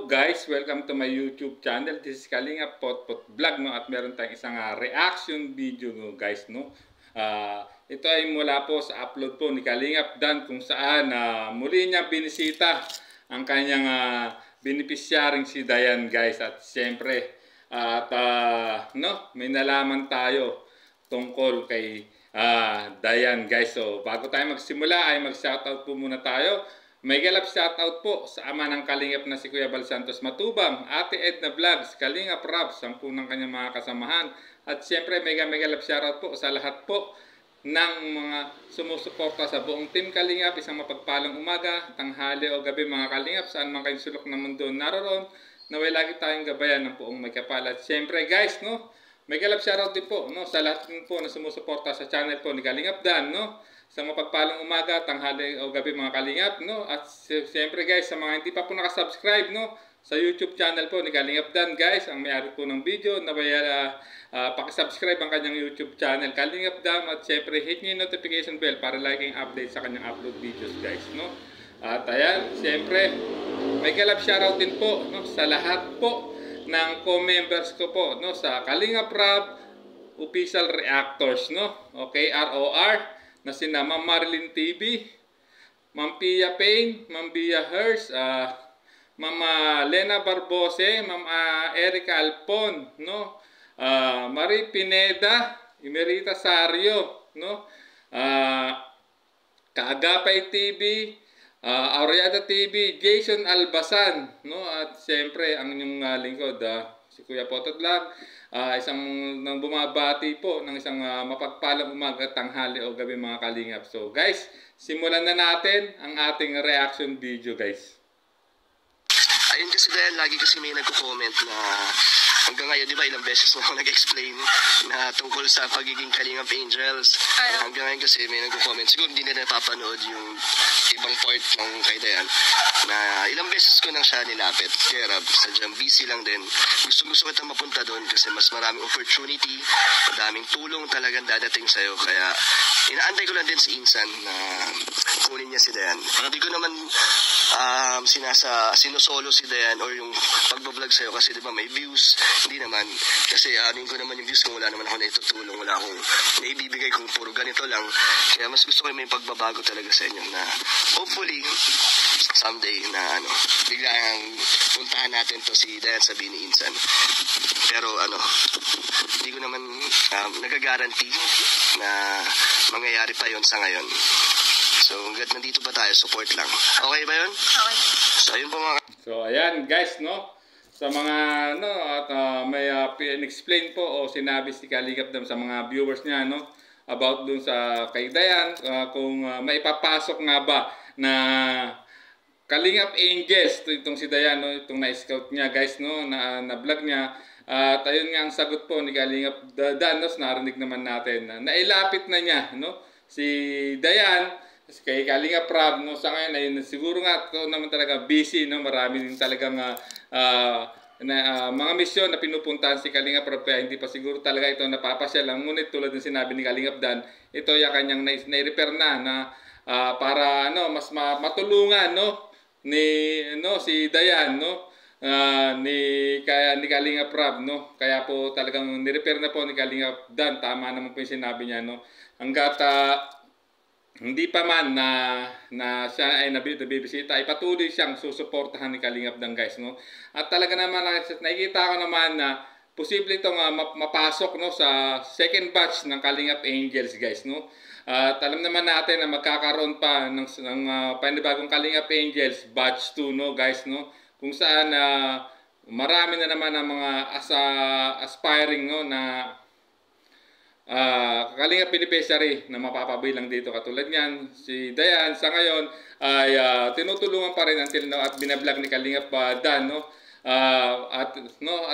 guys, welcome to my YouTube channel. This is Kalingap Potpot Vlog, no? At meron tayong isang reaction video, no, guys, no. Ito ay mula po sa upload po ni Kalingap Dan, kung saan muli niya binisita ang kanyang beneficiaryong si Dayan, guys. At siyempre may nalaman tayo tungkol kay Dayan, guys. So bago tayo magsimula ay mag-shoutout po muna tayo. May galap shoutout po sa ama ng Kalingap na si Kuya Bal Santos Matubang, Ate Edna Vlogs, Kalingap Rab, 10 ng kanyang mga kasamahan. At siyempre may galap shoutout po sa lahat po ng mga sumusuporta sa buong Team Kalingap. Isang mapagpalang umaga, tanghali o gabi mga Kalingap, saan man kayong sulok ng mundo naroon, naway lagi tayong gabayan ng buong may kapal. At siyempre guys, no, may galap shoutout din po, no, sa lahat din po na sumusuporta sa channel po ni Kalingap Dan, no. Sa mapagpalang umaga, tanghali o gabi mga Kalingap, no. At siyempre guys, sa mga hindi pa po nakasubscribe, no, sa YouTube channel po ni Kalingap Dan, guys, ang may-ari po ng video, pakisubscribe ang kanyang YouTube channel Kalingap Dan, at siyempre hit nyo yung notification bell para laging update sa kanyang upload videos, guys, no. At ayan, siyempre may galap shoutout din po, no, sa lahat po ng co-members ko po, no, sa Kalingap Rab Official Reactors, no. Okay, ROR na sina Ma'am Marilyn TV, Ma'am Pia Payne, Ma'am Bia Hers, Ma'am Lena Barbose, Ma'am Erica Alpon, no? Marie Pineda, Emerita Sario, no? Kaagapay TV, Aureada TV, Jason Albasan, no? At siyempre ang inyong lingkod, si Kuya Potot Vlog, isang nang bumabati po ng isang mapagpalang umaga, tanghali o gabi mga Kalingap. So guys, simulan na natin ang ating reaction video, guys. Ayun kasi dahil lagi kasi may nagko-comment na hanggang ngayon, di ba, ilang beses na ako nag-explain na tungkol sa pagiging Kalingap Angels. Hanggang ngayon kasi may nagko-comment. Siguro hindi na napapanood yung ibang part ng kay Dayan na ilang beses ko nang siya nilapit. Kaya sadyang busy lang din. Gusto kita mapunta doon kasi mas maraming opportunity, madaming tulong talagang dadating sa'yo. Kaya inaantay ko lang din si Insan na kunin niya si Dayan. Hindi ko naman sinosolo si Dayan or yung pagbablog sa'yo kasi di ba may views. Hindi naman. Kasi anin ko naman yung views kung wala naman ako na itutulong. Wala akong naibibigay kung puro ganito lang. Kaya mas gusto ko may pagbabago talaga sa inyo na hopefully someday na biglang puntahan natin to si Dayan, sabihin ni Insan. Pero hindi ko naman nagagaranti na mangyayari pa yon sa ngayon. So hanggat nandito pa tayo, support lang. Okay ba yun? Okay. So ayun po mga... So ayan guys, no, sa mga at may explain po o sinabi si Kalingap Dan sa mga viewers niya, no, about dun sa kay Dayan, kung may papasok nga ba na Kalingap Angels itong si Dayan, no, itong na-scout niya, guys, no, na vlog niya. At ayun nga ang sagot po ni Kalingap Dan, no, narinig naman natin na nailapit na niya, no, si Dayan kay Kalingap Rab, no. Sa ngayon ayun, siguro nga ito naman talaga busy, no, marami din talagang mga misyon na pinupuntahan si Kalingap Rab, kaya hindi pa siguro talaga ito napapasya lang. Ngunit tulad ng sinabi ni Kalingap Dan, ito yung kanyang na-repair na para mas matulungan, no, si Dayan, no, ni Kalingap Rab, no. Kaya po talagang ni-repair na po ni Kalingap Dan. Tama naman po yung sinabi niya, no, hanggat hindi pa man na siya ay nabibisita, ay patuloy siyang susuportahan ni Kalingap Dan, guys, no. At talaga naman nakikita ko naman na posible itong mapasok, no, sa second batch ng Kalingap Angels, guys, no. At alam naman natin na magkakaroon pa ng panibagong Kalingap Angels batch 2, no, guys, no, kung saan marami na naman ang mga aspiring, no, na Kalingap beneficiary na mapapabilang dito. Katulad niyan, si Dayan sa ngayon ay tinutulungan pa rin until now at binablog ni Kalingap Dan, no, at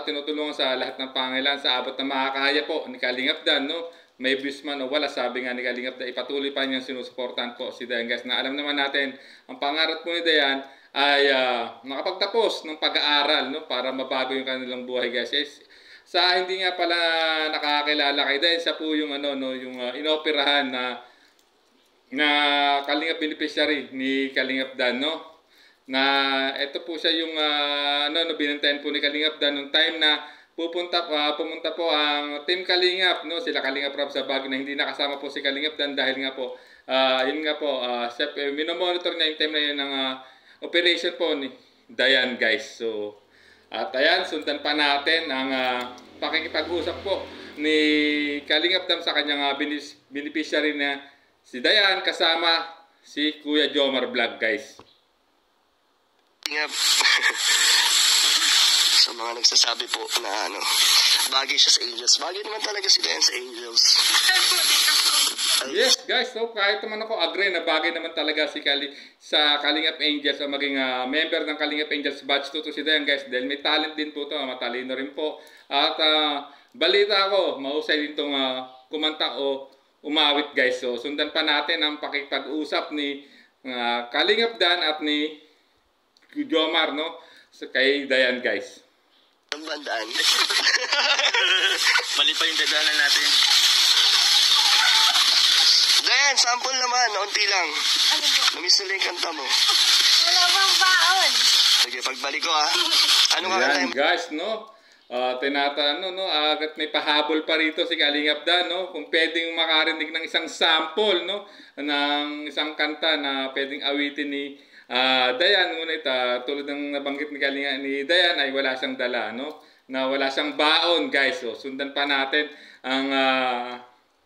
tinutulungan sa lahat ng pangailangan sa abot na makakaya po ni Kalingap Dan, no. May views man o wala, sabi nga ni Kalingap Dan, ipatuloy pa niyang sinusuportahan po si Dayan, guys, na alam naman natin ang pangarap po ni Dayan ay makapagtapos ng pag-aaral, no, para mabago yung kanilang buhay, guys. Sa hindi nga pala nakakilala kay Dayan, siya po yung yung inoperahan na Kalingap beneficiary ni Kalingap Dan, no. na ito po siya yung binantayan po ni Kalingap Dan nung time na pumunta po ang Team Kalingap, no, sila Kalingap Rob sa Baguio na hindi nakasama po si Kalingap Dan dahil nga po yun nga po minomonitor niya yung time na yun ng operation po ni Dayan, guys. So at ayan, sundan pa natin ang pakikipag-usap po ni Kalingap Dam sa kanyang beneficiary na si Dayan kasama si Kuya Jomar Vlog, guys. Sa mga nagsasabi po na bagay siya sa Angels. Bagay naman talaga si Dayan sa Angels. Yes, guys. So, kahit naman ako agree na bagay naman talaga sa Kalingap Angels o maging member ng Kalingap Angels batch 2 to si Dayan, guys. Dahil may talent din po ito. Matalino rin po. At balita ko, mahusay din itong kumanta o umawit, guys. So, sundan pa natin ang pakipag-usap ni Kalingap Dan at ni Jomar, no? So, kay Dayan, guys. Ang bandaan. Mali pa yung dadaanan natin. Dayan, sample naman. Unti lang. Ano po? Namiss nila yung kanta mo. Wala bang baon? Sige, pagbalik ko Ano nga Ayan, kanta? guys, no? Agad may pahabol pa rito si Kalingap Dan, no? Kung pwedeng makarinig ng isang sample, no? Ng isang kanta na pwedeng awitin ni Dayan. Ngunit tulad ng nabanggit ni Dayan ay wala siyang dala, no? Na wala siyang baon, guys. So, sundan pa natin ang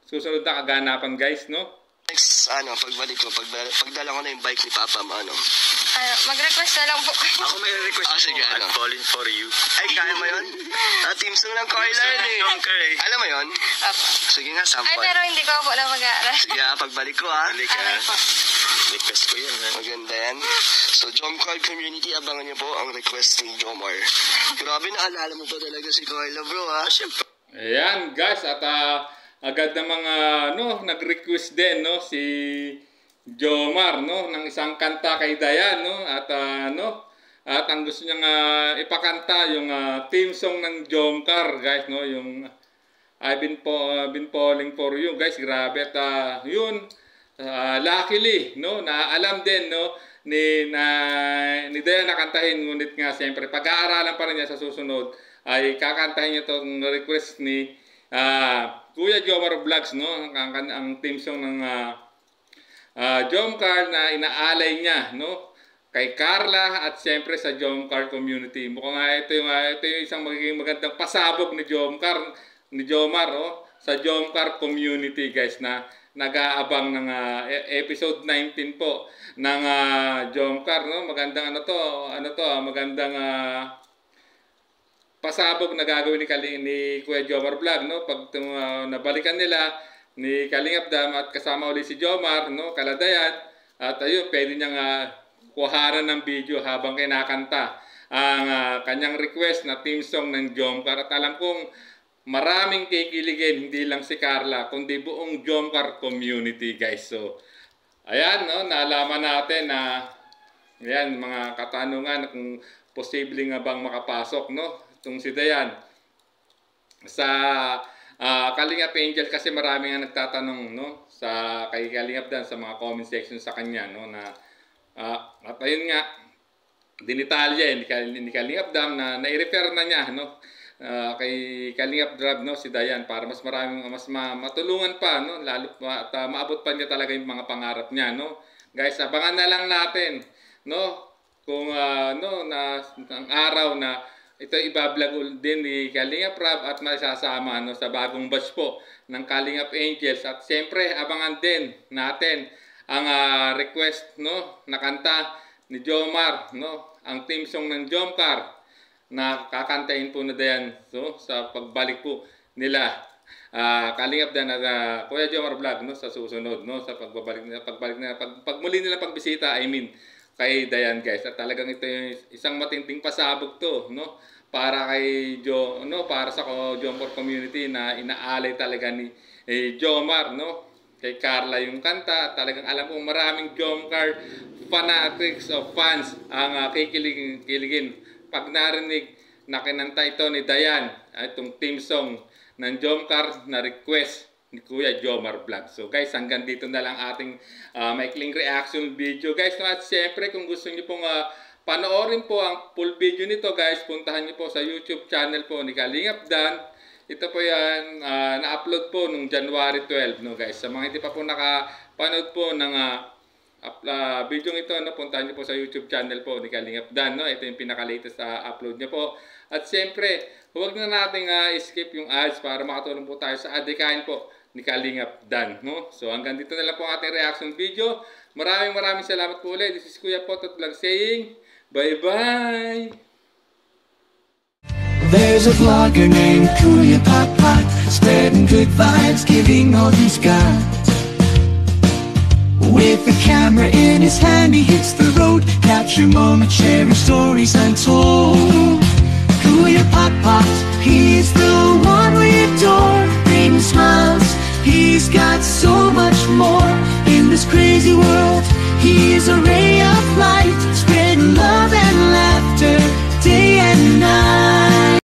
susunod na kaganapan, guys, no? Next, pagbalik ko, pagdala ko na yung bike ni Papa, Mag-request na lang po. Ako may request sige, po. I'm falling for you. Ay, kaya mo yun? Team song ng Coilan Alam mo yun? Apo. Sige nga, sample. Ay, pero hindi ko po na mag-aaral. Sige pagbalik ko Balik ka. Aray po. Request ko yun. Maganda yan. So, Jomcar community, abangan niyo po ang request ni Jomar. Grabe, naalala mo pa talaga si Coila, bro, Siyempre. Ayan, guys, at agad na mga nag-request din, no, si Jomar, no, ng isang kanta kay Dayan, no, at ang gusto niyang ipakanta yung theme song ng Jomcar, guys, no, yung I've been falling for you, guys. Grabe, at yun, luckily, no, na alam din, no, ni Dayan na kantahin, ngunit nga siyempre pag-aaralan pa rin niya sa susunod ay kakantahin niya itong request ni Kuya Jomar Vlogs, no, ang theme song ng Jomcar na inaalay niya, no, kay Carla at siyempre sa Jomcar community. Mukhang ito yung isang magiging magandang pasabog ni Jomar, oh, sa Jomcar community, guys, na nag-aabang ng episode 19 po ng Jomcar, no. Magandang magandang pasabog na gagawin ni Kuya Jomar Vlog, no, pag nabalikan nila ni Kalingap Dam at kasama ulit si Jomar, no, Kaladayan, at ayun, pwede niyang kuharan ng video habang kinakanta ang kanyang request na theme song ng Jomcar. At alam kong maraming kikiligin, hindi lang si Carla, kundi buong Jomcar community, guys. So, ayan, no, nalaman natin na ayan, mga katanungan kung posible nga bang makapasok, no, itong si Dayan sa Kalingap Angel, kasi marami nga nagtatanong, no, sa kay Kalingap Dan sa mga comment section sa kanya, no, na at ayun nga dinitalya ni Kalingap Dan na nai-refer na niya, no, kay Kalingap Drab, no, si Dayan para mas matulungan pa, no, lalo pa at maabot pa niya talaga yung mga pangarap niya, no. Guys, abangan na lang natin, no, kung ang araw na ito ibablog din ni Kalingap Rab at masasama, no, sa bagong batch po ng Kalingap Angels. At siyempre abangan din natin ang request, no, na kanta ni Jomar, no, ang theme song ng Jomcar na kakantahin po na Dayan, so sa pagbalik po nila Kalingap Dan at Kuya Jomar Vlog, no, sa susunod, no, sa pagmuli nila pagbisita, I mean, kay Dayan, guys. At talagang ito yung isang matinding pasabog to, no, para kay para sa Jomcar community na inaalay talaga ni Jomar, no, kay Carla yung kanta. Talagang alam kong maraming Jomcar fanatics o fans ang kikiligin pag narinig na kinanta ito ni Dayan, itong theme song ng Jomcar na request ni Kuya Jomar Vlog. So guys, hanggang dito na lang ating maikling reaction video, guys. No? At siyempre, kung gusto niyo pong panoorin po ang full video nito guys, puntahan niyo po sa YouTube channel po ni Kalingap Dan. Ito po yan, na-upload po nung January 12, no guys. Sa mga hindi pa po nakapanood po ng video ito, no, puntahan niyo po sa YouTube channel po ni Kalingap Dan, no. Ito yung pinaka-latest upload niya po. At siyempre, huwag na nating skip yung ads para makatulong po tayo sa adikain po ni Kalingap Dan, no. So hanggang dito na lang po ang ating reaction video. Maraming salamat po ulit. This is Kuya Potot Vlog saying bye-bye! There's a vlogger named Kuya Pot, spreading good vibes, giving all he's got. With a camera in his hand, he hits the road, capture moments, sharing stories untold. Kuya Pot, he's the one we adore, bringing smiles, he's got so much more. In this crazy world, he is a ray of light, spreading love and